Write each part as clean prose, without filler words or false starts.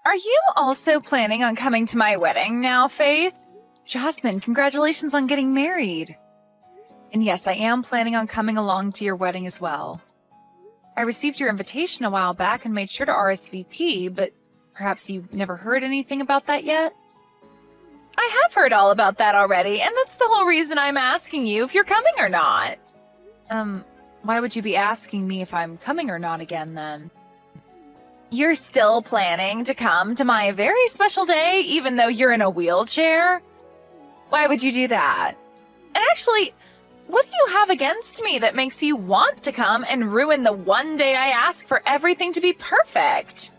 Are you also planning on coming to my wedding now, Faith? Jasmine, congratulations on getting married. And yes, I am planning on coming along to your wedding as well. I received your invitation a while back and made sure to RSVP, but perhaps you never heard anything about that yet? I have heard all about that already, and that's the whole reason I'm asking you if you're coming or not. Why would you be asking me if I'm coming or not again then? You're still planning to come to my very special day, even though you're in a wheelchair? Why would you do that? And actually, what do you have against me that makes you want to come and ruin the one day I ask for everything to be perfect?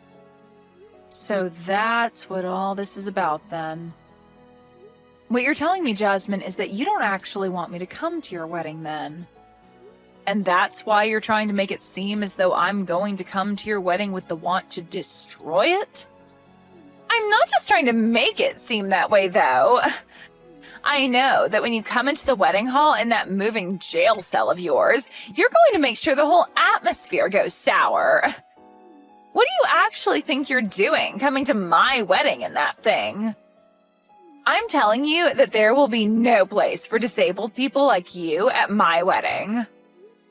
So that's what all this is about then. What you're telling me, Jasmine, is that you don't actually want me to come to your wedding then. And that's why you're trying to make it seem as though I'm going to come to your wedding with the want to destroy it? I'm not just trying to make it seem that way, though. I know that when you come into the wedding hall in that moving jail cell of yours, you're going to make sure the whole atmosphere goes sour. What do you actually think you're doing coming to my wedding in that thing? I'm telling you that there will be no place for disabled people like you at my wedding.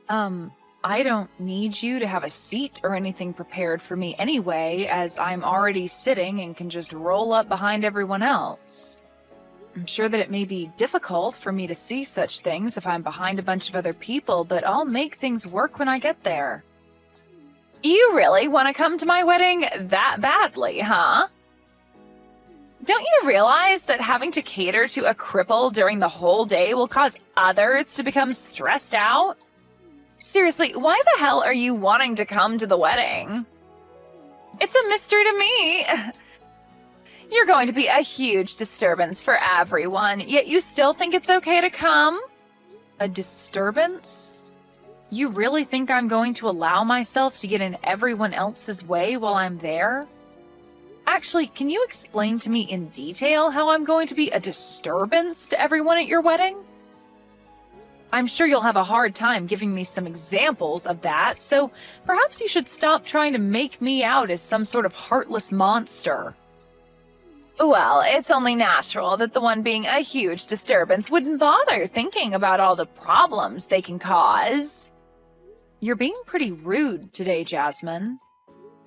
I don't need you to have a seat or anything prepared for me anyway, as I'm already sitting and can just roll up behind everyone else. I'm sure that it may be difficult for me to see such things if I'm behind a bunch of other people, but I'll make things work when I get there. You really want to come to my wedding that badly, huh? Don't you realize that having to cater to a cripple during the whole day will cause others to become stressed out? Seriously, why the hell are you wanting to come to the wedding? It's a mystery to me. You're going to be a huge disturbance for everyone, yet you still think it's okay to come? A disturbance? You really think I'm going to allow myself to get in everyone else's way while I'm there? Actually, can you explain to me in detail how I'm going to be a disturbance to everyone at your wedding? I'm sure you'll have a hard time giving me some examples of that, so perhaps you should stop trying to make me out as some sort of heartless monster. Well, it's only natural that the one being a huge disturbance wouldn't bother thinking about all the problems they can cause. You're being pretty rude today, Jasmine.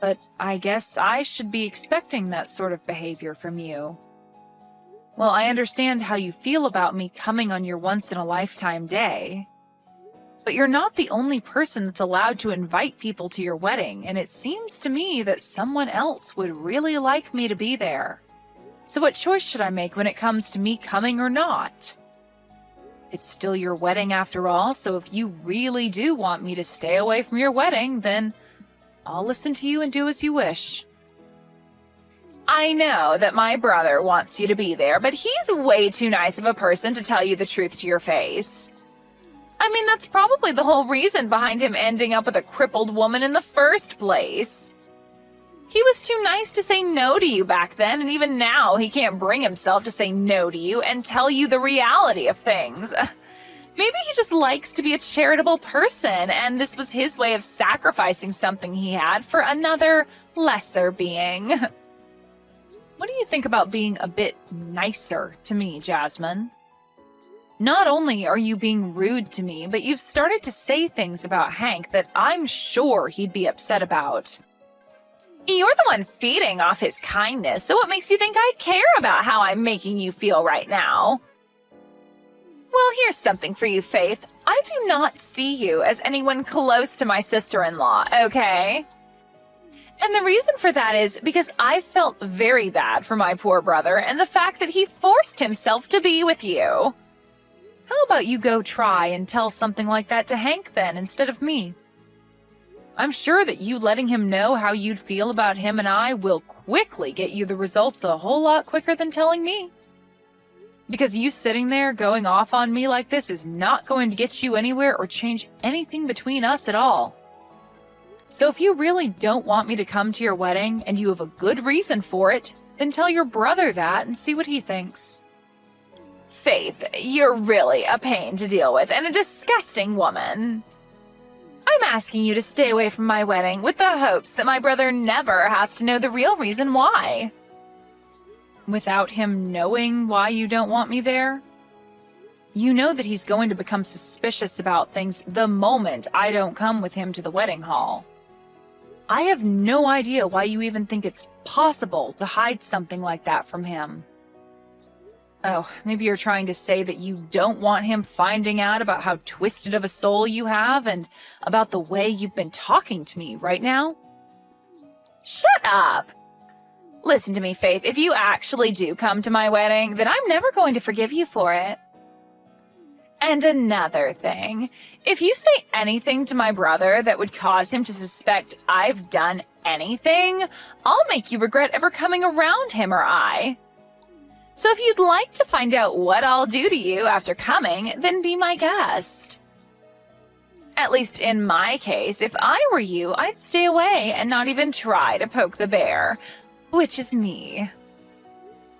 But I guess I should be expecting that sort of behavior from you. Well, I understand how you feel about me coming on your once-in-a-lifetime day. But you're not the only person that's allowed to invite people to your wedding, and it seems to me that someone else would really like me to be there. So what choice should I make when it comes to me coming or not? It's still your wedding after all, so if you really do want me to stay away from your wedding, then I'll listen to you and do as you wish. I know that my brother wants you to be there, but he's way too nice of a person to tell you the truth to your face. I mean, that's probably the whole reason behind him ending up with a crippled woman in the first place. He was too nice to say no to you back then, and even now he can't bring himself to say no to you and tell you the reality of things. Maybe he just likes to be a charitable person, and this was his way of sacrificing something he had for another, lesser being. What do you think about being a bit nicer to me, Jasmine? Not only are you being rude to me, but you've started to say things about Hank that I'm sure he'd be upset about. You're the one feeding off his kindness, so what makes you think I care about how I'm making you feel right now? Well, here's something for you, Faith. I do not see you as anyone close to my sister-in-law, okay? And the reason for that is because I felt very bad for my poor brother and the fact that he forced himself to be with you. How about you go try and tell something like that to Hank then, instead of me? I'm sure that you letting him know how you'd feel about him and I will quickly get you the results a whole lot quicker than telling me. Because you sitting there going off on me like this is not going to get you anywhere or change anything between us at all. So if you really don't want me to come to your wedding and you have a good reason for it, then tell your brother that and see what he thinks. Faith, you're really a pain to deal with and a disgusting woman. I'm asking you to stay away from my wedding with the hopes that my brother never has to know the real reason why. Without him knowing why you don't want me there? You know that he's going to become suspicious about things the moment I don't come with him to the wedding hall. I have no idea why you even think it's possible to hide something like that from him. Oh, maybe you're trying to say that you don't want him finding out about how twisted of a soul you have and about the way you've been talking to me right now? Shut up! Listen to me, Faith, if you actually do come to my wedding, then I'm never going to forgive you for it. And another thing, if you say anything to my brother that would cause him to suspect I've done anything, I'll make you regret ever coming around him or I. So if you'd like to find out what I'll do to you after coming, then be my guest. At least in my case, if I were you, I'd stay away and not even try to poke the bear, which is me.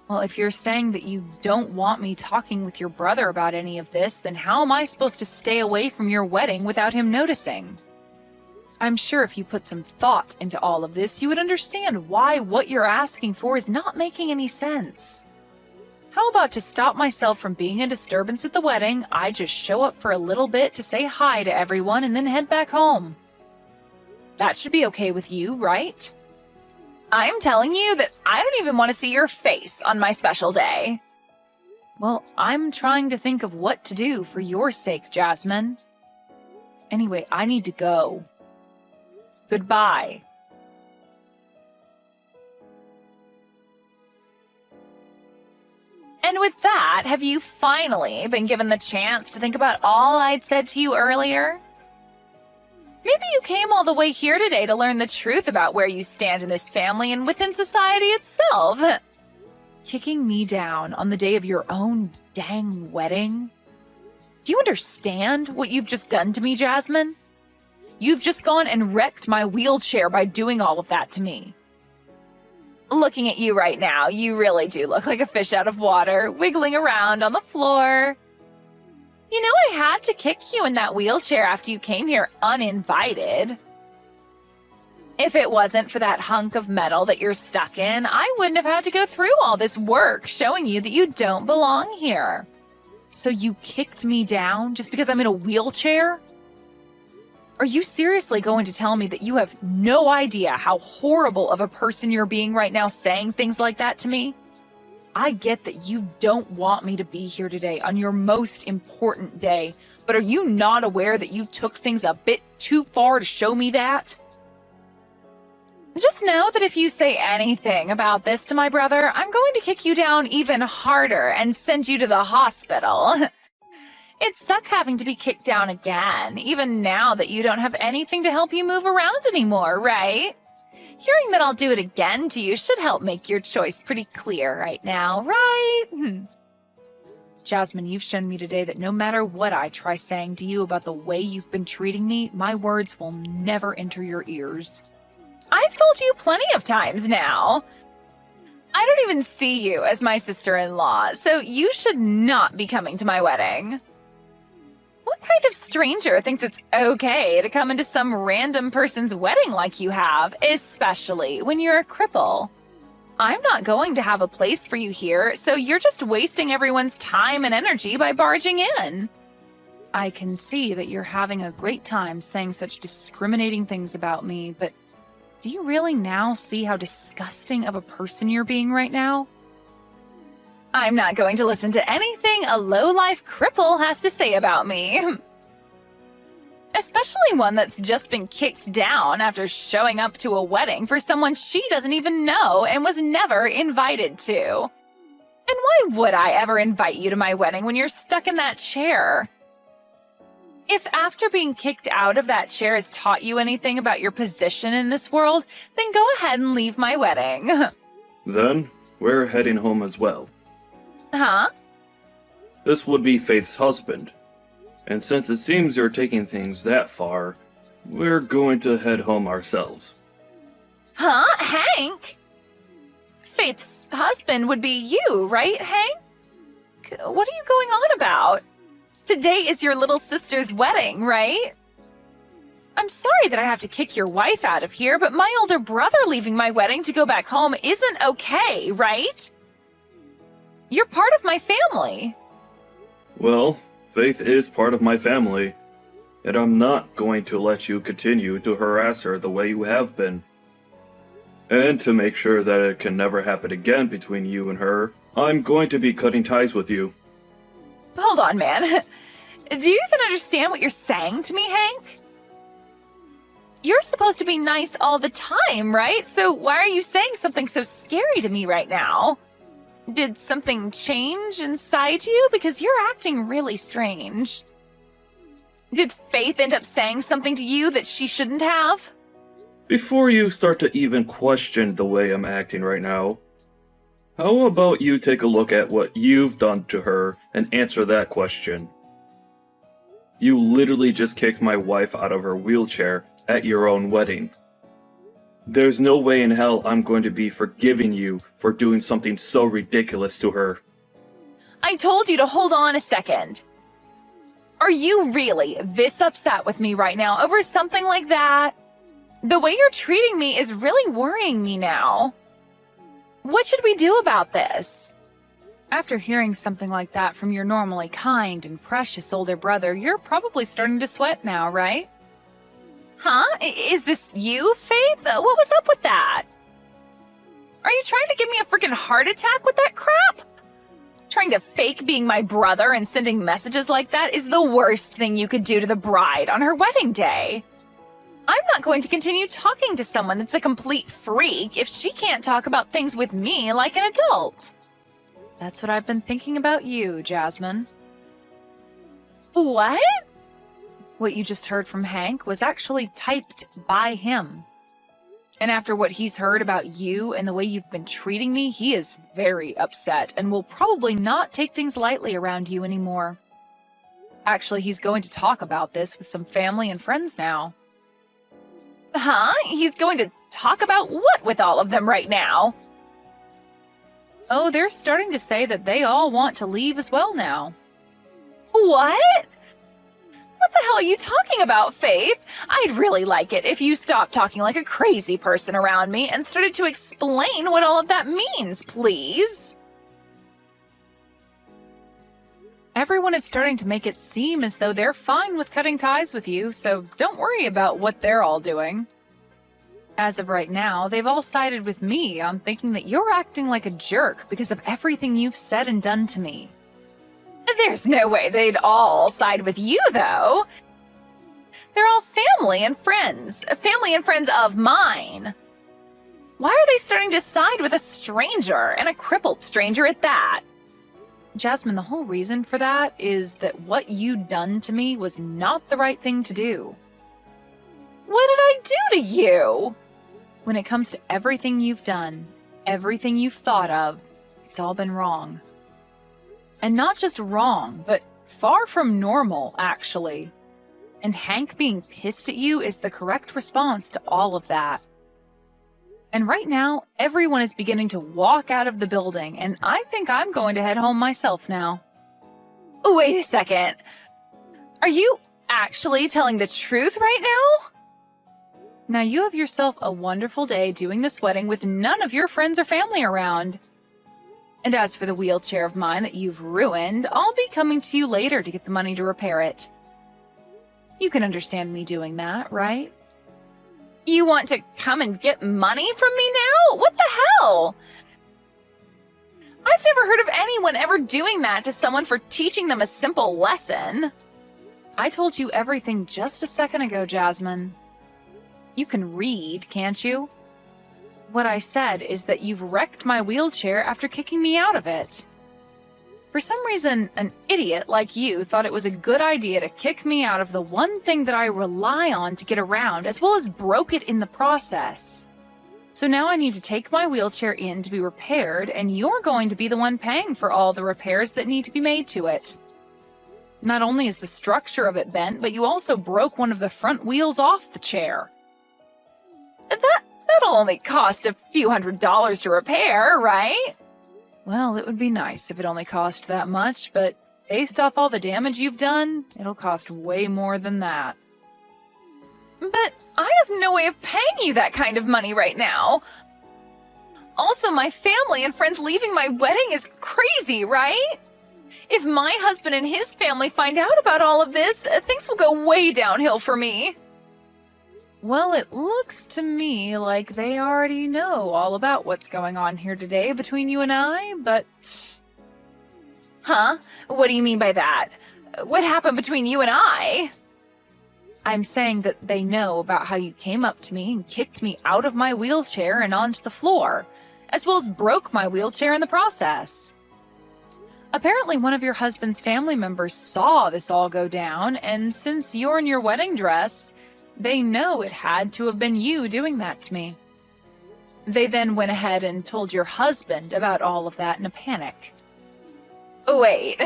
Well, if you're saying that you don't want me talking with your brother about any of this, then how am I supposed to stay away from your wedding without him noticing? I'm sure if you put some thought into all of this, you would understand why what you're asking for is not making any sense. How about to stop myself from being a disturbance at the wedding, I just show up for a little bit to say hi to everyone and then head back home? That should be okay with you, right? I'm telling you that I don't even want to see your face on my special day. Well, I'm trying to think of what to do for your sake, Jasmine. Anyway, I need to go. Goodbye. And with that, have you finally been given the chance to think about all I'd said to you earlier? Maybe you came all the way here today to learn the truth about where you stand in this family and within society itself. Kicking me down on the day of your own dang wedding? Do you understand what you've just done to me, Jasmine? You've just gone and wrecked my wheelchair by doing all of that to me. Looking at you right now, you really do look like a fish out of water, wiggling around on the floor. You know, I had to kick you in that wheelchair after you came here uninvited. If it wasn't for that hunk of metal that you're stuck in, I wouldn't have had to go through all this work showing you that you don't belong here. So you kicked me down just because I'm in a wheelchair? Are you seriously going to tell me that you have no idea how horrible of a person you're being right now saying things like that to me? I get that you don't want me to be here today on your most important day, but are you not aware that you took things a bit too far to show me that? Just know that if you say anything about this to my brother, I'm going to kick you down even harder and send you to the hospital. It sucks having to be kicked down again, even now that you don't have anything to help you move around anymore, right? Hearing that I'll do it again to you should help make your choice pretty clear right now, right? Jasmine, you've shown me today that no matter what I try saying to you about the way you've been treating me, my words will never enter your ears. I've told you plenty of times now. I don't even see you as my sister-in-law, so you should not be coming to my wedding. What kind of stranger thinks it's okay to come into some random person's wedding like you have, especially when you're a cripple? I'm not going to have a place for you here, so you're just wasting everyone's time and energy by barging in. I can see that you're having a great time saying such discriminating things about me, but do you really now see how disgusting of a person you're being right now? I'm not going to listen to anything a low-life cripple has to say about me. Especially one that's just been kicked down after showing up to a wedding for someone she doesn't even know and was never invited to. And why would I ever invite you to my wedding when you're stuck in that chair? If after being kicked out of that chair has taught you anything about your position in this world, then go ahead and leave my wedding. Then, we're heading home as well. Huh? This would be Faith's husband. And since it seems you're taking things that far, we're going to head home ourselves. Huh? Hank? Faith's husband would be you, right, Hank? What are you going on about? Today is your little sister's wedding, right? I'm sorry that I have to kick your wife out of here, but my older brother leaving my wedding to go back home isn't okay, right? You're part of my family. Well, Faith is part of my family, and I'm not going to let you continue to harass her the way you have been. And to make sure that it can never happen again between you and her, I'm going to be cutting ties with you. Hold on, man. Do you even understand what you're saying to me, Hank? You're supposed to be nice all the time, right? So why are you saying something so scary to me right now? Did something change inside you? Because you're acting really strange. Did Faith end up saying something to you that she shouldn't have? Before you start to even question the way I'm acting right now, how about you take a look at what you've done to her and answer that question? You literally just kicked my wife out of her wheelchair at your own wedding. There's no way in hell I'm going to be forgiving you for doing something so ridiculous to her. I told you to hold on a second. Are you really this upset with me right now over something like that? The way you're treating me is really worrying me now. What should we do about this? After hearing something like that from your normally kind and precious older brother, you're probably starting to sweat now, right? Huh? Is this you, Faith? What was up with that? Are you trying to give me a freaking heart attack with that crap? Trying to fake being my brother and sending messages like that is the worst thing you could do to the bride on her wedding day. I'm not going to continue talking to someone that's a complete freak if she can't talk about things with me like an adult. That's what I've been thinking about you, Jasmine. What? What you just heard from Hank was actually typed by him. And after what he's heard about you and the way you've been treating me, he is very upset and will probably not take things lightly around you anymore. Actually, he's going to talk about this with some family and friends now. Huh? He's going to talk about what with all of them right now? Oh, they're starting to say that they all want to leave as well now. What? What the hell are you talking about, Faith? I'd really like it if you stopped talking like a crazy person around me and started to explain what all of that means, please. Everyone is starting to make it seem as though they're fine with cutting ties with you, so don't worry about what they're all doing. As of right now, they've all sided with me on thinking that you're acting like a jerk because of everything you've said and done to me. There's no way they'd all side with you, though. They're all family and friends of mine. Why are they starting to side with a stranger, and a crippled stranger at that? Jasmine, the whole reason for that is that what you'd done to me was not the right thing to do. What did I do to you? When it comes to everything you've done, everything you've thought of, it's all been wrong. And not just wrong, but far from normal, actually. And Hank being pissed at you is the correct response to all of that. And right now, everyone is beginning to walk out of the building, and I think I'm going to head home myself now. Wait a second. Are you actually telling the truth right now? Now you have yourself a wonderful day doing this wedding with none of your friends or family around. And as for the wheelchair of mine that you've ruined, I'll be coming to you later to get the money to repair it. You can understand me doing that, right? You want to come and get money from me now? What the hell? I've never heard of anyone ever doing that to someone for teaching them a simple lesson. I told you everything just a second ago, Jasmine. You can read, can't you? What I said is that you've wrecked my wheelchair after kicking me out of it. For some reason, an idiot like you thought it was a good idea to kick me out of the one thing that I rely on to get around, as well as broke it in the process. So now I need to take my wheelchair in to be repaired, and you're going to be the one paying for all the repairs that need to be made to it. Not only is the structure of it bent, but you also broke one of the front wheels off the chair. That'll only cost a few $100s to repair, right? Well, it would be nice if it only cost that much, but based off all the damage you've done, it'll cost way more than that. But I have no way of paying you that kind of money right now. Also, my family and friends leaving my wedding is crazy, right? If my husband and his family find out about all of this, things will go way downhill for me. Well, it looks to me like they already know all about what's going on here today between you and I, but... Huh? What do you mean by that? What happened between you and I? I'm saying that they know about how you came up to me and kicked me out of my wheelchair and onto the floor, as well as broke my wheelchair in the process. Apparently, one of your husband's family members saw this all go down, and since you're in your wedding dress, they know it had to have been you doing that to me. They then went ahead and told your husband about all of that in a panic. Wait,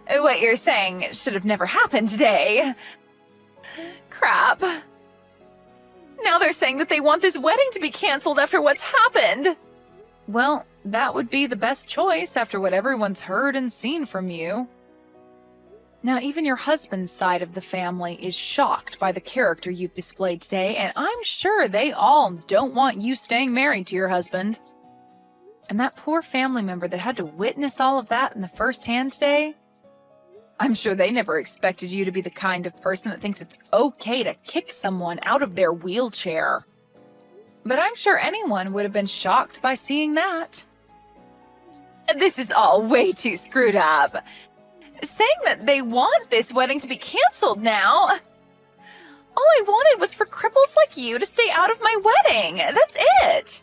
what you're saying should have never happened today. Crap. Now they're saying that they want this wedding to be canceled after what's happened. Well, that would be the best choice after what everyone's heard and seen from you. Now, even your husband's side of the family is shocked by the character you've displayed today, and I'm sure they all don't want you staying married to your husband. And that poor family member that had to witness all of that in the first hand today, I'm sure they never expected you to be the kind of person that thinks it's okay to kick someone out of their wheelchair. But I'm sure anyone would have been shocked by seeing that. This is all way too screwed up. Saying that they want this wedding to be canceled now. All I wanted was for cripples like you to stay out of my wedding. That's it.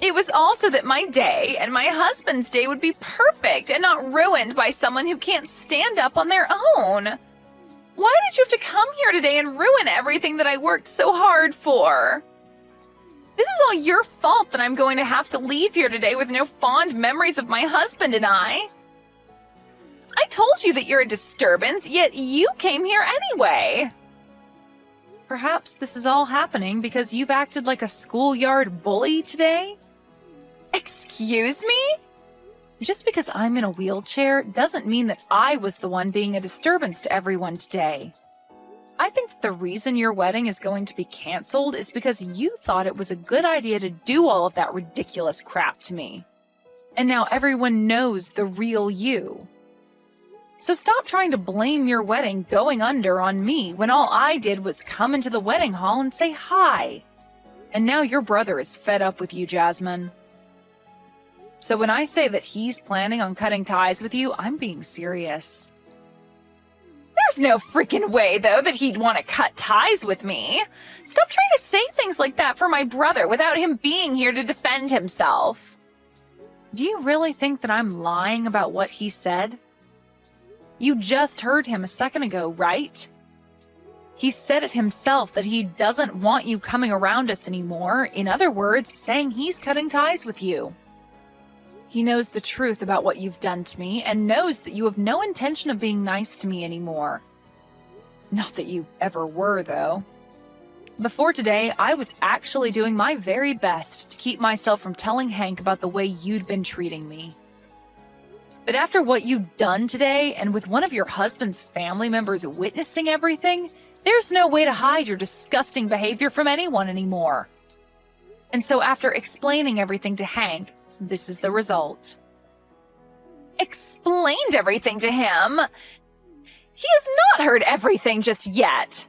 It was also that my day and my husband's day would be perfect and not ruined by someone who can't stand up on their own. Why did you have to come here today and ruin everything that I worked so hard for? This is all your fault that I'm going to have to leave here today with no fond memories of my husband and I told you that you're a disturbance, yet you came here anyway. Perhaps this is all happening because you've acted like a schoolyard bully today? Excuse me? Just because I'm in a wheelchair doesn't mean that I was the one being a disturbance to everyone today. I think that the reason your wedding is going to be canceled is because you thought it was a good idea to do all of that ridiculous crap to me. And now everyone knows the real you. So stop trying to blame your wedding going under on me when all I did was come into the wedding hall and say hi. And now your brother is fed up with you, Jasmine. So when I say that he's planning on cutting ties with you, I'm being serious. There's no freaking way, though, that he'd want to cut ties with me. Stop trying to say things like that for my brother without him being here to defend himself. Do you really think that I'm lying about what he said? You just heard him a second ago, right? He said it himself that he doesn't want you coming around us anymore. In other words, saying he's cutting ties with you. He knows the truth about what you've done to me and knows that you have no intention of being nice to me anymore. Not that you ever were, though. Before today, I was actually doing my very best to keep myself from telling Hank about the way you'd been treating me. But after what you've done today, and with one of your husband's family members witnessing everything, there's no way to hide your disgusting behavior from anyone anymore. And so after explaining everything to Hank, this is the result. Explained everything to him? He has not heard everything just yet.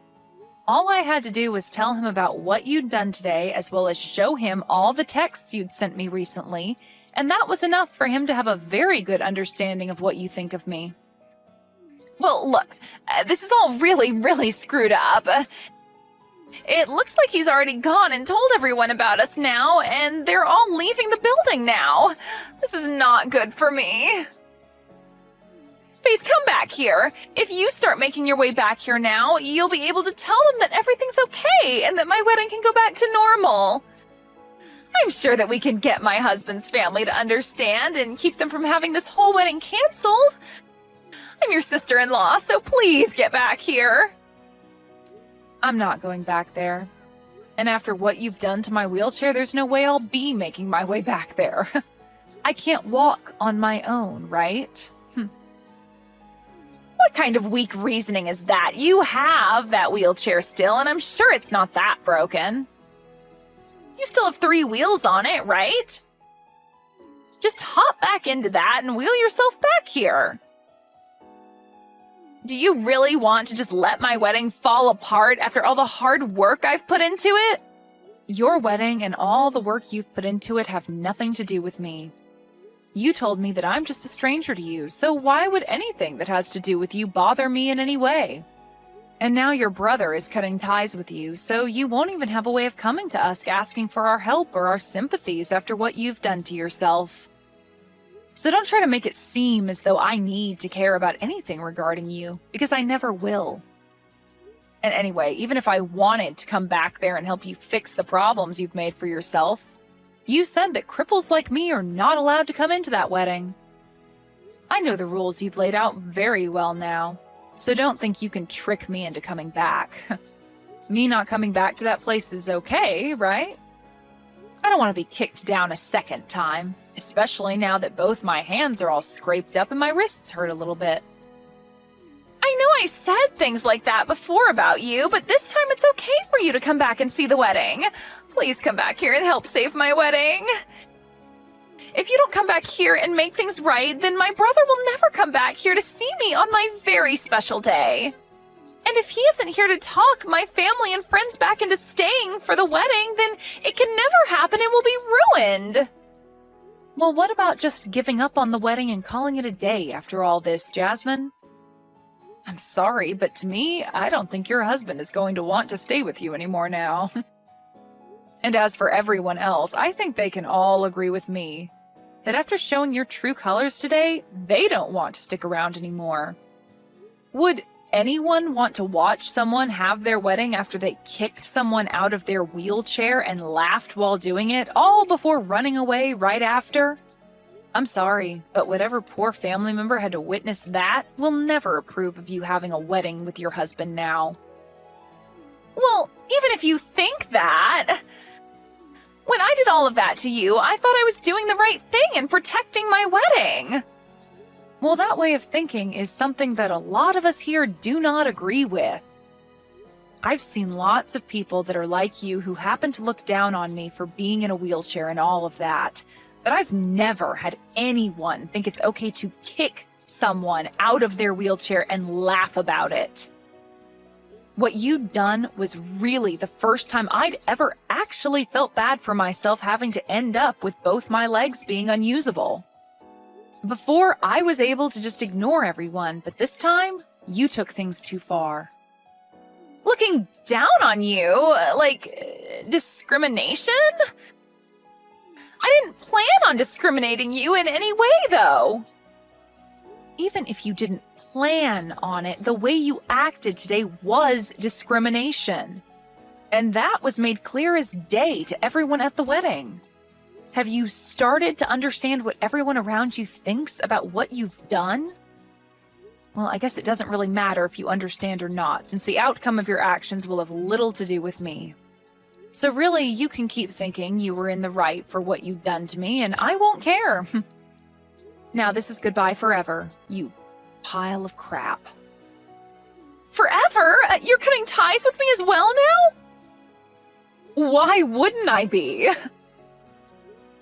All I had to do was tell him about what you'd done today, as well as show him all the texts you'd sent me recently, and that was enough for him to have a very good understanding of what you think of me. Well, look, this is all really screwed up. It looks like he's already gone and told everyone about us now, and they're all leaving the building now. This is not good for me. Faith, come back here. If you start making your way back here now, you'll be able to tell them that everything's okay and that my wedding can go back to normal. I'm sure that we can get my husband's family to understand and keep them from having this whole wedding canceled. I'm your sister-in-law, so please get back here. I'm not going back there. And after what you've done to my wheelchair, there's no way I'll be making my way back there. I can't walk on my own, right? What kind of weak reasoning is that? You have that wheelchair still, and I'm sure it's not that broken. You still have 3 wheels on it, right? Just hop back into that and wheel yourself back here. Do you really want to just let my wedding fall apart after all the hard work I've put into it? Your wedding and all the work you've put into it have nothing to do with me. You told me that I'm just a stranger to you, so why would anything that has to do with you bother me in any way? And now your brother is cutting ties with you, so you won't even have a way of coming to us asking for our help or our sympathies after what you've done to yourself. So don't try to make it seem as though I need to care about anything regarding you, because I never will. And anyway, even if I wanted to come back there and help you fix the problems you've made for yourself, you said that cripples like me are not allowed to come into that wedding. I know the rules you've laid out very well now, so don't think you can trick me into coming back. Me not coming back to that place is okay, right? I don't want to be kicked down a second time, especially now that both my hands are all scraped up and my wrists hurt a little bit. I know I said things like that before about you, but this time it's okay for you to come back and see the wedding. Please come back here and help save my wedding. If you don't come back here and make things right, then my brother will never come back here to see me on my very special day. And if he isn't here to talk my family and friends back into staying for the wedding, then it can never happen and we'll be ruined. Well, what about just giving up on the wedding and calling it a day after all this, Jasmine? I'm sorry, but to me, I don't think your husband is going to want to stay with you anymore now. And as for everyone else, I think they can all agree with me that after showing your true colors today, they don't want to stick around anymore. Would anyone want to watch someone have their wedding after they kicked someone out of their wheelchair and laughed while doing it, all before running away right after? I'm sorry, but whatever poor family member had to witness that will never approve of you having a wedding with your husband now. Well, even if you think that, when I did all of that to you, I thought I was doing the right thing and protecting my wedding. Well, that way of thinking is something that a lot of us here do not agree with. I've seen lots of people that are like you who happen to look down on me for being in a wheelchair and all of that, but I've never had anyone think it's okay to kick someone out of their wheelchair and laugh about it. What you'd done was really the first time I'd ever actually felt bad for myself having to end up with both my legs being unusable. Before, I was able to just ignore everyone, but this time, you took things too far. Looking down on you? Like, discrimination? I didn't plan on discriminating you in any way, though. Even if you didn't plan on it, the way you acted today was discrimination. And that was made clear as day to everyone at the wedding. Have you started to understand what everyone around you thinks about what you've done? Well, I guess it doesn't really matter if you understand or not, since the outcome of your actions will have little to do with me. So really, you can keep thinking you were in the right for what you've done to me, and I won't care. Now this is goodbye forever, you pile of crap. Forever? You're cutting ties with me as well now? Why wouldn't I be?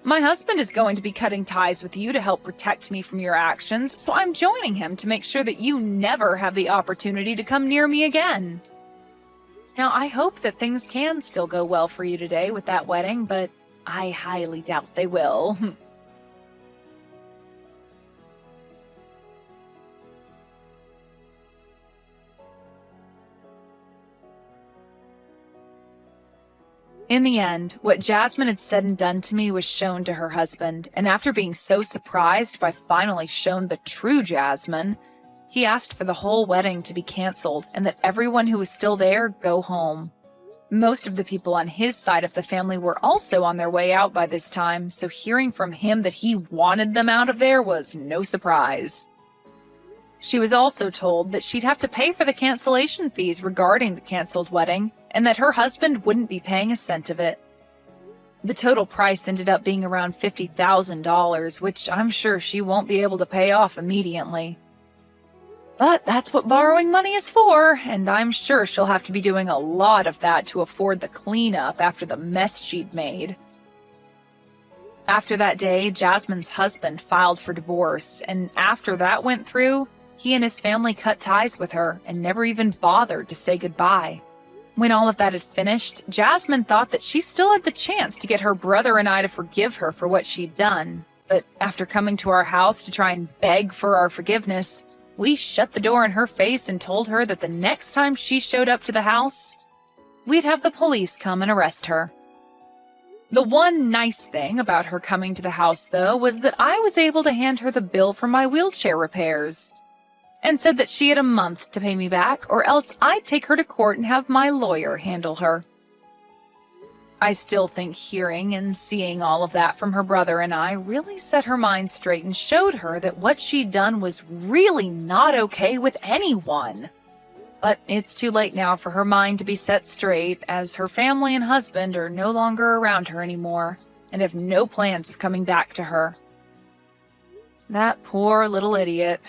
My husband is going to be cutting ties with you to help protect me from your actions, so I'm joining him to make sure that you never have the opportunity to come near me again. Now, I hope that things can still go well for you today with that wedding, but I highly doubt they will. In the end, what Jasmine had said and done to me was shown to her husband, and after being so surprised by finally shown the true Jasmine, he asked for the whole wedding to be canceled and that everyone who was still there go home. Most of the people on his side of the family were also on their way out by this time, so hearing from him that he wanted them out of there was no surprise. She was also told that she'd have to pay for the cancellation fees regarding the canceled wedding, and that her husband wouldn't be paying a cent of it. The total price ended up being around $50,000, which I'm sure she won't be able to pay off immediately. But that's what borrowing money is for, and I'm sure she'll have to be doing a lot of that to afford the cleanup after the mess she'd made. After that day, Jasmine's husband filed for divorce, and after that went through, he and his family cut ties with her and never even bothered to say goodbye. When all of that had finished, Jasmine thought that she still had the chance to get her brother and I to forgive her for what she'd done, but after coming to our house to try and beg for our forgiveness, we shut the door in her face and told her that the next time she showed up to the house, we'd have the police come and arrest her. The one nice thing about her coming to the house, though, was that I was able to hand her the bill for my wheelchair repairs, and said that she had a month to pay me back, or else I'd take her to court and have my lawyer handle her. I still think hearing and seeing all of that from her brother and I really set her mind straight and showed her that what she'd done was really not okay with anyone. But it's too late now for her mind to be set straight, as her family and husband are no longer around her anymore and have no plans of coming back to her. That poor little idiot.